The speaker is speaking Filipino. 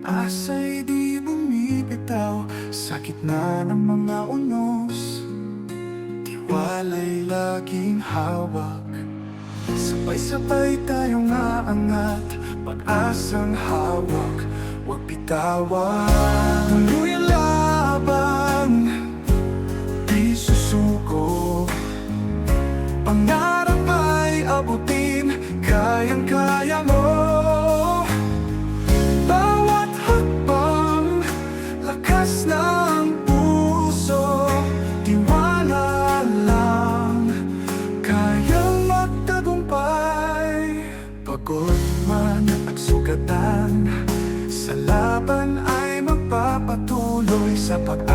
Pag-asa'y di bumibitaw sa gitna ng mga unos. Tiwala'y laging hawak, sabay-sabay tayong aangat. Pag-asang hawak, huwag bitawan. Tuloy ang laban, di susuko. Pangarap ay abutin, kayang-kaya mo. Bawat hakbang, lakas ng puso. Tiwala lang, kayang magtagumpay. Pagod man at sugatan, sa laban ay magpapatuloy sa pag-asa.